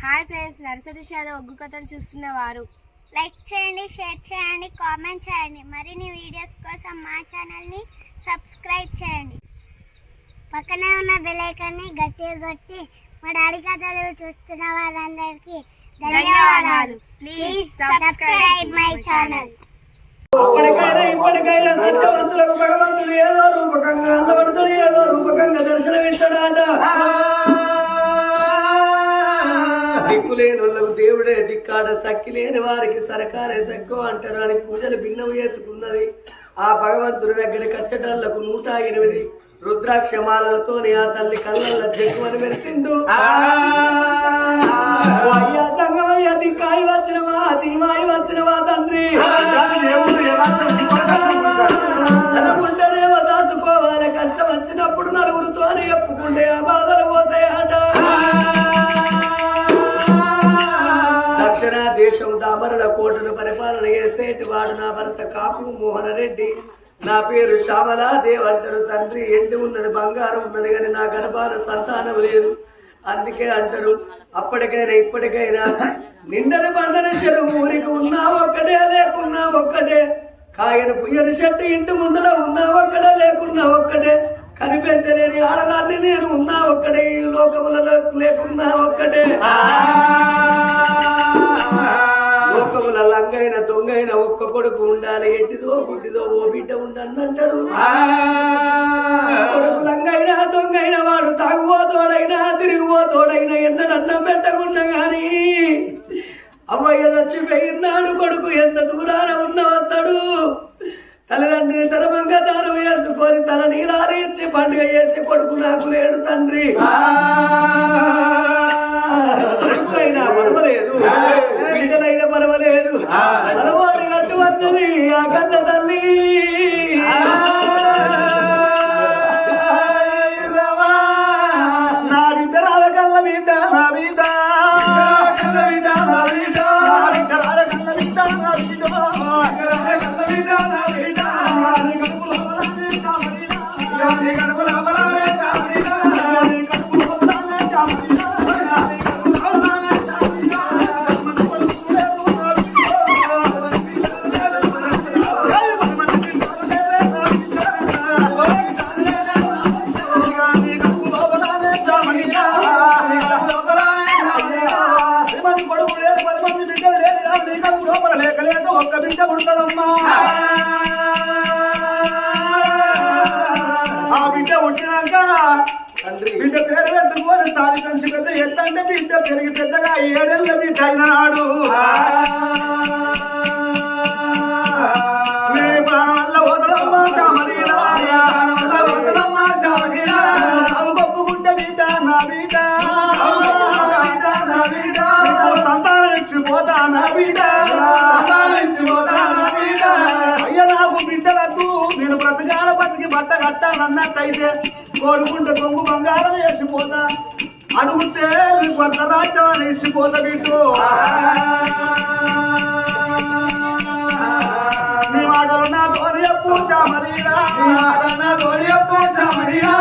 Hi friends, nursery shallow ఒగ్గు కథలు చూస్తున్నవారు like చేయండి, share చేయండి, కామెంట్ చేయండి. మరిన్ని వీడియోస్ కోసం మా ఛానల్ని సబ్స్క్రైబ్ చేయండి. పక్కనే ఉన్న బెల్ ఐకాన్ని గట్టిగా కొట్టి మా డాడీ కథలు చూస్తున్న వారందరికీ ధన్యవాదాలు. Please subscribe my channel. ఇప్పటికైనా సత్యవంతులకు భగవంతుడు ఏదో రూపకంగా అందవంతుడు ఏదో రూపకంగా దర్శనమిస్తాడా. దిక్కులేని వాళ్ళకు దేవుడే దిక్కాడ, సక్కి లేని వారికి సరకారే సక్కు అంటారు అని పూజలు భిన్నం చేసుకున్నది. ఆ భగవంతుడి దగ్గరికి వచ్చేటాళ్లకు 108 రుద్రాక్షమాలతో ఆ తల్లి కళ్ళల్లో చెక్కుమని మెరిసిండు. అయ్యా సంగమయ్య దిక్కాయి వచ్చినవా, దిమాయి వచ్చినవా తండ్రి అనుకుంటేనేమో దాసుకోవాలి. కష్టం వచ్చినప్పుడు నలుగురితో చెప్పుకుంటే ఆ బాధలు పోతాయట. దక్షిణ దేశం దామరల కోటను పరిపాలన చేసేటి వాడు నా భర్త కాపు మోహన రెడ్డి. నా పేరు శ్యామలాదేవ్ అంటారు. తండ్రి ఎండి ఉన్నది, బంగారం ఉన్నది, కానీ నా గర్భాన సంతానం లేదు. అందుకే అంటారు అప్పటికైనా ఇప్పటికైనా నిండని పండని చెరువు ఊరికి ఉన్నా ఒక్కటే లేకున్నా ఒక్కటే, కాయన పుయ్యని చెట్టు ఇంటి ముందర ఉన్నా ఒక్కడే లేకున్నా ఒక్కటే, కనిపించలేని ఆడదాన్ని నేను ఉన్నా ఒక్కడే, ఈ లోకములలో లేకున్నా ఒక్కటే. లోకముల లంగైన దొంగైన ఒక్క కొడుకు ఉండాలి. ఎట్టిదో గుడ్డిదో ఓ బిడ్డ ఉండంటారు. కొడుకు లంగైనా దొంగైన వాడు తాగుబోతోడైనా తిరిగిపోతోడైనా ఎన్నడన్నం పెట్టకుండా గాని అమ్మయ్య చచ్చిపోయినాడు. కొడుకు ఎంత దూరాన ఉన్న వస్తాడు. తల్లిదండ్రిని తరమంగా దానం వేసుకొని తల నీలారి ఇచ్చి పండుగ చేసే కొడుకు నాకు లేడు తండ్రి. కొడుకులైనా పర్వాలేదు, బిడ్డలైనా పర్వాలేదు, అలవాటు కట్టు వచ్చింది ఆ కన్న తల్లి. నా బిడ్డ రాల కళ్ళ బిడ్డ, నా బిడ్డ కళ్ళ బిడ్డ, నా బిడ్డ రాల కళ్ళ బిడ్డ, నా బిడ్డ కళ్ళ బిడ్డ, నా బిడ్డ కడుపుల ఒక్క బిడ్డ పుడతదమ్మా. ఆ బిడ్డ పుట్టినాక బిడ్డ పేరు పెట్టుకొని సాది కంచి పెద్ద ఎత్తంటే బిడ్డ పెరిగి పెద్దగా 7 ఏళ్ళ బిడ్డ అయినాడు. నీ ప్రాణం వల్ల వదలమ్మా శ్యామలీలా, వదలమ్మా శ్యామలీలా. పప్పుకుంటే బిడ్డ నా బిడ్డ, నా బిడ్డ సంతానం ఇచ్చిపోతా నా బిడ్డ, అయ్యా నాకు బిడ్డలద్దు, నేను బ్రతకాల బతికి బట్ట కట్టాలన్నట్టయితే కోరుకుంటే కొంగు బంగారం వేసిపోతా, అడుగుతే నీకు కొత్త రాజ్యం అని ఇచ్చిపోతా. బిడ్డు నీ మాటలు నా తోని చెప్పు శ్యామలీలా, నా తోని చెప్పు శ్యామలీలా.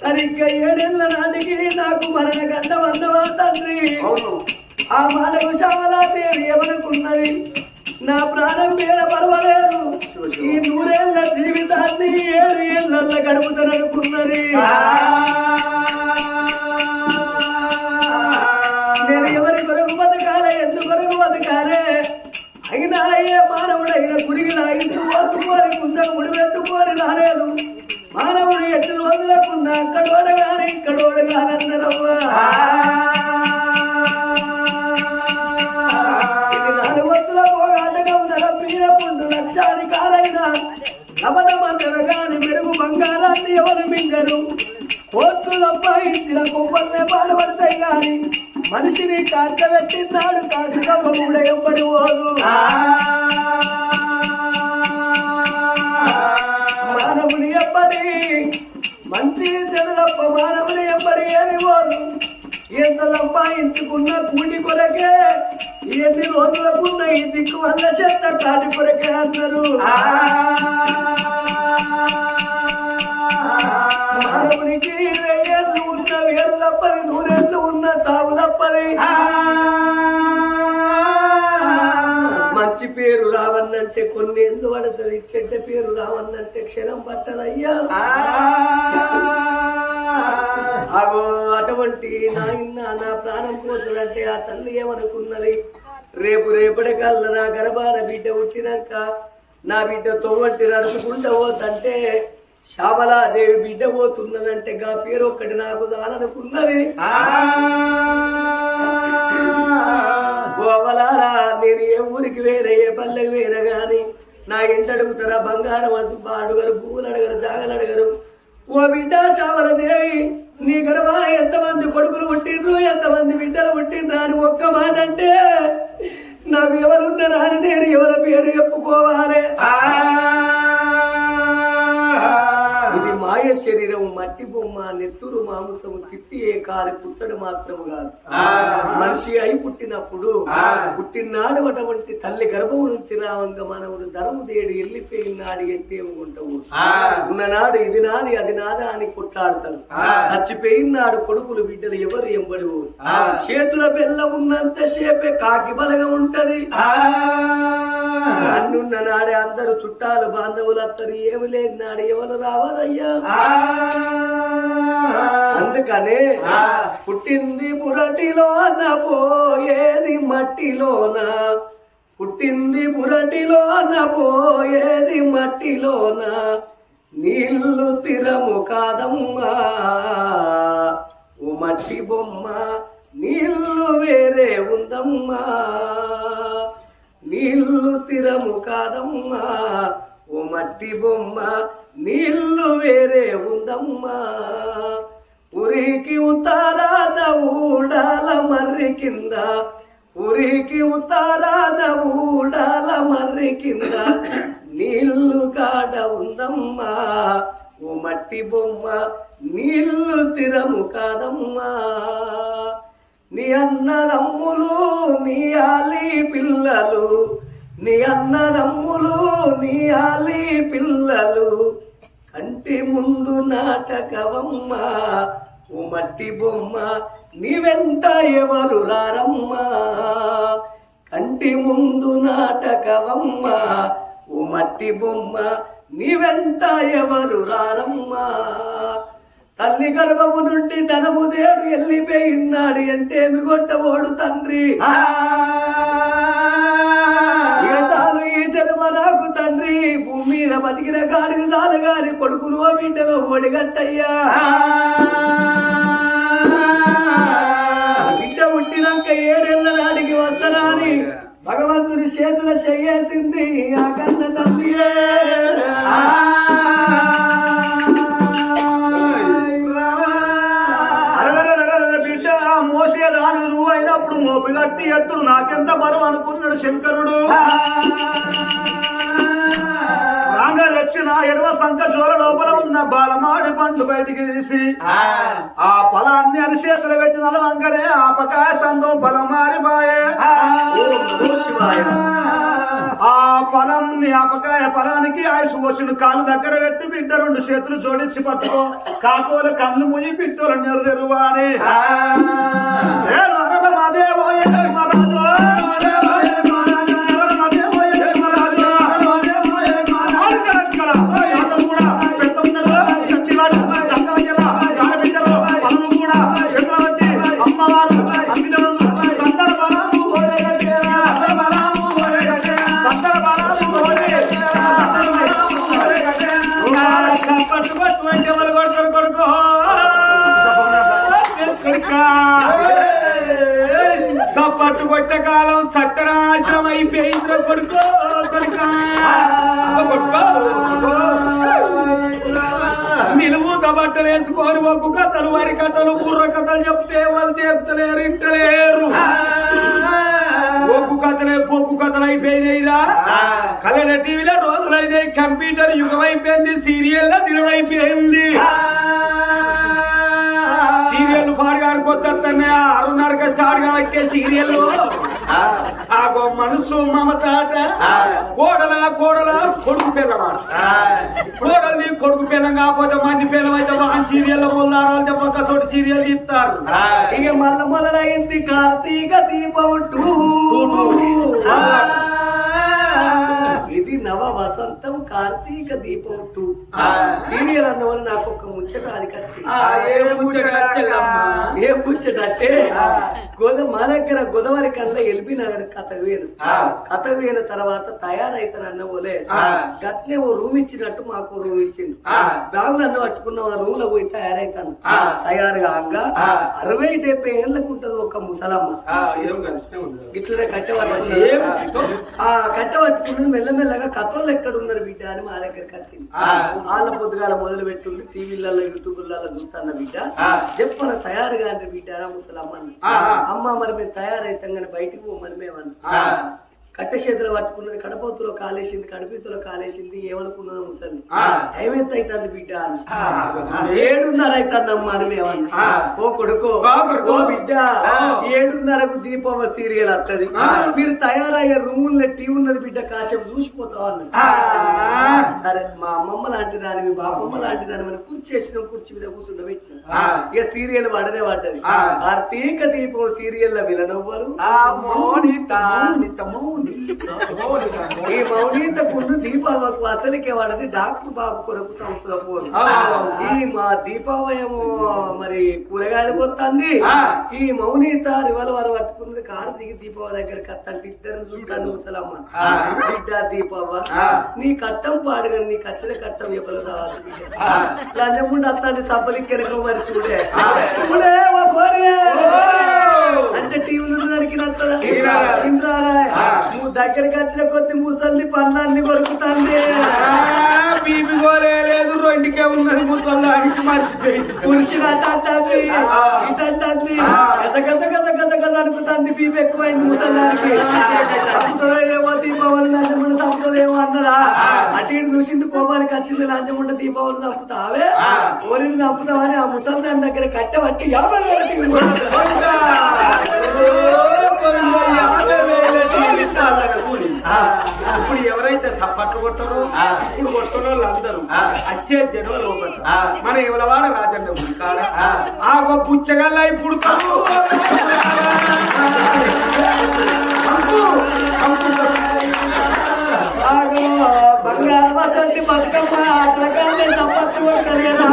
సరిగ్గా 7 ఏళ్ల నాటికి నాకు మరణ గంట వన్నవా తండ్రి. ఆ మాటకు శ్యామలాదేవి ఏమనుకున్నది, నా ప్రాణం పేర పర్వాలేదు, ఈ 100 ఏళ్ల జీవితాన్ని 7 ఏళ్ళల్లో గడుపుతాననుకున్నది. నేను ఎవరి కొరకు బతకాలే, ఎందుకు కొరకు బతకాలే, అయినా ఏ మానవుడైన గురికి లాగిస్తూ వస్తుకోని కుంద ముడిపెట్టుకొని రాలేదు. మానవుడు ఎన్ని రోజులకున్నా అక్కడోడగానే ఇక్కడోడగానన్నారవ్వా. 4 వంతుల పోగాటకం నలపీన పుండు లక్షాధికారైన నవదమందరగాని మెరుగు బంగారాన్ని ఎవరు మింగరు. కోట్లు సంపాదించిన కొమ్మల్నే పాడబడతాయి గాని మనిషిని కాంచబెట్టినాడు కాసుకమ్మ కూడా ఎవ్వడి పోదు. మానవుని ఎప్పటి మంచి చెడు తప్ప మానవుని ఎప్పటి ఏమి పోదు ఎంత సంపాదించుకున్న కూటి కొరకే ఎన్ని రోజులకున్న ఈ దిక్కు వల్ల చెత్త కాటి కొరకే అన్నారు మానవునికి 20 ఏళ్ళు ఉన్న వేరు తప్పది 100 ఏళ్ళు ఉన్న సాగు తప్పది మంచి పేరు రావన్నంటే కొన్ని ఏళ్ళు పడుతుంది చెడ్డ పేరు రావన్నంటే క్షణం పట్టదయ్యా అగో అటువంటి నా ప్రాణం పోతుందంటే ఆ తల్లి ఏమనుకున్నది రేపటి కల్లా నా గర్భాన బిడ్డ పుట్టినాక నా బిడ్డ తొవ్వంటి నడుచుకుంటూ పోతుంటే శ్యామలాదేవి బిడ్డ పోతున్నదంటే గా పేరు ఒక్కటి నాకు చాలనుకున్నది గోవలారా నేను ఏ ఊరికి వేరే ఏ పల్లెకి వేరే గాని నా ఇంటి అడుగుతారా బంగారం అడుగరు పువ్వులు అడగరు జాగలు అడగరు ఓ బిడ్డ శ్యామలదేవి నీ గర్భాన ఎంతమంది కొడుకులు పుట్టిండ్రు ఎంతమంది బిడ్డలు పుట్టిండ్రు అని ఒక్క మాట అంటే నాకు ఎవరున్నారా అని నేను ఎవరి పేరు చెప్పుకోవాలి ఇది మాయ శరీరం మట్టి బొమ్మ నెత్తురు మాంసము తిప్పి ఏ కారి పుట్టడు మాత్రము కాదు మనిషి అయి పుట్టినప్పుడు పుట్టినాడు అటువంటి తల్లి గర్భం నుంచి రావంగా మనవుడు ధరము దేడు వెళ్ళిపోయినాడు ఎంటేముకుంటావు ఉన్ననాడు ఇది నాది అది నాదా అని కొట్లాడతారు చచ్చిపోయినాడు కొడుకులు బిడ్డలు ఎవరు ఎంబడు చేతుల బెల్ల ఉన్నంత సేపే కాకి బలగా ఉంటది అన్నున్న నాడే అందరు చుట్టాలు బాంధవులు అత్తరు ఏమి లేని నాడు ఎవరు రావాలయ్యా అందుకనే పుట్టింది పురటిలోన పోయేది మట్టిలోన పుట్టింది పురటిలోన పోయేది మట్టిలోన నీళ్లు స్థిరము కాదమ్మా ఓ మట్టి బొమ్మ నీళ్లు వేరే ఉందమ్మా నీళ్లు స్థిరము కాదమ్మా ఓ మట్టి బొమ్మ నీళ్లు వేరే ఉందమ్మా ఉరికి ఉతారాన ఊడాల మర్రి కింద ఉరికి ఉతారాన ఊడాల మర్రి కింద నీళ్లు కాడ ఉందమ్మా ఓ మట్టి బొమ్మ నీళ్లు స్థిరము కాదమ్మా నీ అన్నదమ్ములు నీ ఆలి పిల్లలు నీ అన్నదమ్ములు నీ ఆలి పిల్లలు కంటి ముందు నాటకవమ్మ ఓ మట్టి బొమ్మ నీ వెంట ఎవరు రారమ్మా కంటి ముందు నాటకవమ్మ ఓ మట్టి బొమ్మ నీ వెంట ఎవరు రారమ్మా తల్లి గర్భము నుండి ధనము దేడు వెళ్ళిపోయినాడు ఎంటేమి కొట్టబోడు తండ్రి ఇక చాలు ఈ జన్మ నాకు తండ్రి భూమి మీద బతికిన గాడికి చాలు గారి కొడుకులు బిడ్డలో ఓడిగట్టయ్యా బిడ్డ పుట్టినాక 7 ఏళ్ల నాడికి వస్తానా అని భగవంతుని చేతుల చెయ్యేసింది ఆ కన్న తల్లి మోసేదాని నువ్వు అయినప్పుడు మోపి గట్టి ఎత్తుడు నాకెంత బరువు అనుకున్నాడు శంకరుడు రాంగా తెచ్చిన ఎడవ సంఖ జోల లోపల ఉన్న బాలమాడి పండ్లు బయటికి తీసి ఆ పొలాన్ని అరిచేతులు పెట్టి నలవంగనే ఆపకాయ సంఘం బలమారిపాయే ఆ పొలంని ఆపకాయ పొలానికి ఆయుసు వచ్చిన కాలు దగ్గర పెట్టి బిడ్డ 2 చేతులు జోడించి పట్టుకో కాకోలు కళ్ళు ముయ్యి పిట్టోలు నెరదెరువా అని సపట్టు కొట్ట కాలం సత్తనాశనం అయిపోయింద్ర కొడుకో నిలువుత బట్టలు వేసుకొని ఒక్కు కథలు వరి కథలు బుర్ర కథలు చెప్తే వాళ్ళు చెప్తలేరు ఇంటలేరు ఒక్కు పొగ్గు కథలు అయిపోయినాయిరా. కలర్ టీవీలో రోజులైనాయి, కంప్యూటర్ యుగం అయిపోయింది, సీరియల్ దినం అయిపోయింది. సీరియల్ పాడగాని కొత్తనే 6:30కి స్టార్ట్ కాబట్టి సీరియల్ ఆగో మనసు మమతాట కోడలా కొడుకు పిల్లమాట. కోడల్ని కొడుకు పిల్లం కాకపోతే మంది పిల్లం అయితే వాహన సీరియల్ మొదలారాలు పక్క చోటు సీరియల్ ఇస్తారు. ఇక మొదలైంది కార్తీక దీపం ఇది నవ వసంతం కార్తీక దీపం 2 సీరియల్ అన్న వల్ల నాకు ఒక ముచ్చట ఏం ముచ్చటంటే మా దగ్గర గోదావరి కన్నా ఎల్బీ నగర్ కథ వేను తర్వాత తయారైతానన్న పోలే గట్నే ఓ రూమ్ ఇచ్చినట్టు మాకు రూమ్ ఇచ్చిండు. బ్యాగులు అన్న పట్టుకున్న రూమ్ లో పోయి తయారైతాను. తయారుగా 60-70 ఏళ్ళకు ఉంటది ఒక ముసలమ్మ. ఇట్లనే కట్టబట్టుకున్నది మెల్లమెల్లగా కథలు ఎక్కడ ఉన్నారు బిడ్డ అని మా దగ్గరికి వచ్చింది. వాళ్ళ పొద్దుగాల మొదలు పెడుతుంది, టీవీలలో యూట్యూబ్లలో చూస్తున్న బిడ్డ చెప్పన తయారుగా అంటే బిడ్డ ముసలమ్మని. అమ్మ మరి మేము తయారైతాం కానీ బయటికి పోమని మేమన్నా. కట్ట చేతులు పట్టుకున్నది, కడపతులో కాలేసింది, కడుపులో కాలేసింది. ఏమనుకున్నదో ముసలి టైం ఎంత అవుతుంది బిడ్డ అని. 7:30 అవుతుందమ్మా అని మేమన్నా. ఓ కొడుకో బిడ్డ 7:30కు దీపావళి సీరియల్ వస్తుంది, మీరు తయారయ్యే రూముల్లో టీవీ ఉన్నది బిడ్డ కాసేపు చూసిపోతావు అన్న. సరే మా అమ్మమ్మ లాంటి దాని మీ బాపమ్మ లాంటి దాని మనం కుర్చీ చేసిన కుర్చీ మీద కూర్చుండబెట్టిన. ఇక సీరియల్ పడనే పడ్డది. కార్తీక దీపం సీరియల్ లో విలనవ్వరు ఈ మౌనీత ముందు దీపావళికి అసలుకే వాడది డాక్టర్ బాబు కొరకు సంవత్సరం పోదు. ఈ మా దీపావళేమో మరి కూరగాయలు పోతుంది. ఈ మౌనీత రివల్వర్ పట్టుకున్నది కారు దిగి దీపావళి దగ్గరికి వస్తంటే ఇద్దరు చూస్తాను ముసలమ్మ బిడ్డ దీపావళి నీ కట్టం పాడుగా నీ కచ్చల కట్టం ఎవరు రావాలి లంజముండి వస్తాండి సబ్బలికి వెనక మరి చూడే అంటే టీవీలు నరికినట్టు నువ్వు దగ్గరికి వచ్చిన కొద్ది ముసల్ని పండ్లన్నీ కొరుకుతాండి. బీపీ కోలేదు, రెండుకే ఉన్నది ముసల్లానికి మర్చిపోయి పురుషుడు అటండి ఇటండి గజ గజ గజ గజ గజ అనుకుతాంది. బీపీ ఎక్కువైంది ముసల్లానికి. ఏమో దీపావళి లంచముండ చంపుతుందేమో అన్నదా. అటు ఇటు చూసింది కోపానికి వచ్చింది. లంచముండ దీపావళి చంపుతావే ఓరిని చంపుతావని ఆ ముసల్దాని దగ్గర కట్టబట్టి 50,000 ఇప్పుడు ఎవరైతే చప్పట్లు కొట్టరు ఇప్పుడు కొట్టుకున్న వాళ్ళందరూ వచ్చే జనం లోపల మన ఎవలవాడ రాజన్న కాడ ఆ పుచ్చగల్లా ఇప్పుడు బంగారు వసంతి బతుకమ్మ అట్లకాడే చప్పట్లు కొడతారు కదా.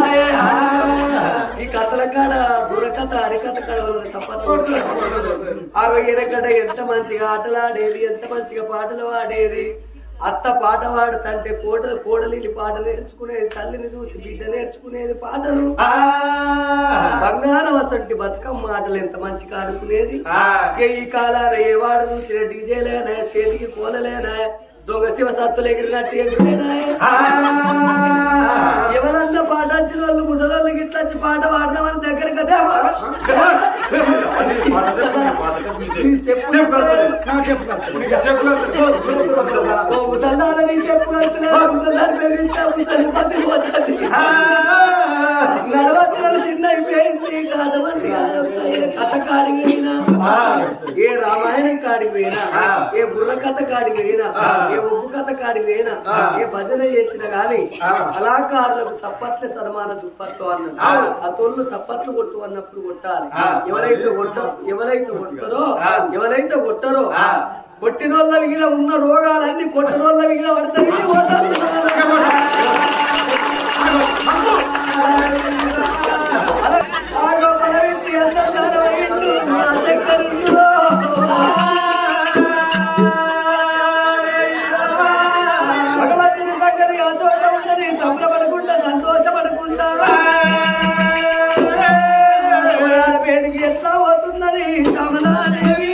ఈ కథల కాడ బుర్రకథ అరికథ కాడ చప్పట్లు కొడతారు. ఆ ఎనకడ ఎంత మంచిగా ఆటలాడేది, ఎంత మంచిగా పాటలు పాడేది. అత్త పాట పాడుతంటే కోడలిని పాట నేర్చుకునేది, తల్లిని చూసి బిడ్డ నేర్చుకునేది పాటలు. బంగారు వసంటి బతుకమ్మ ఆటలు ఎంత మంచిగా ఆడుకునేది. ఈ కాలాన ఏ వాడు చూసిన డీజేలేనా, చేతికి కోలలేనా, దొంగ శివ సత్తులు ఎగిరినట్టు ఎగిరినా. ఎవరన్నా పాట వచ్చిన వాళ్ళు ముసలోళ్ళకి ఇట్లా వచ్చి పాట పాడదామని దగ్గర కదా ముసల్దాలని చెప్పగలుగుతున్నారు. ముసల్దాన్ని పెరిగిస్తే ముసలి పత్తి పోతుంది. నడవతులు చిన్న అయిపోయింది. కథ కాడికి పోయినా, ఏ రామాయణం కాడికి పోయినా, ఏ బుర్ర కథ కాడికి పోయినా, ఏ ఒగ్గు కథ కాడికి పోయినా, ఏ భజన చేసినా గాని కళాకారులకు సప్పట్ల సన్మాన దుప్పట్లు అన్నారు. కథోళ్ళు సప్పట్లు కొట్టు అన్నప్పుడు కొట్టాలి. ఎవరైతే కొట్టరో కొట్టినోళ్ళ మిగిలిన ఉన్న రోగాలన్నీ కొట్టినోళ్ళ మిగిలిన పడతాయి. భగవంతుని సంగతి ఆ చోట ఉండని సంబరపడకుండా సంతోషపడకుండా వేడికి ఎట్లా పోతున్నది శ్యామలాదేవి.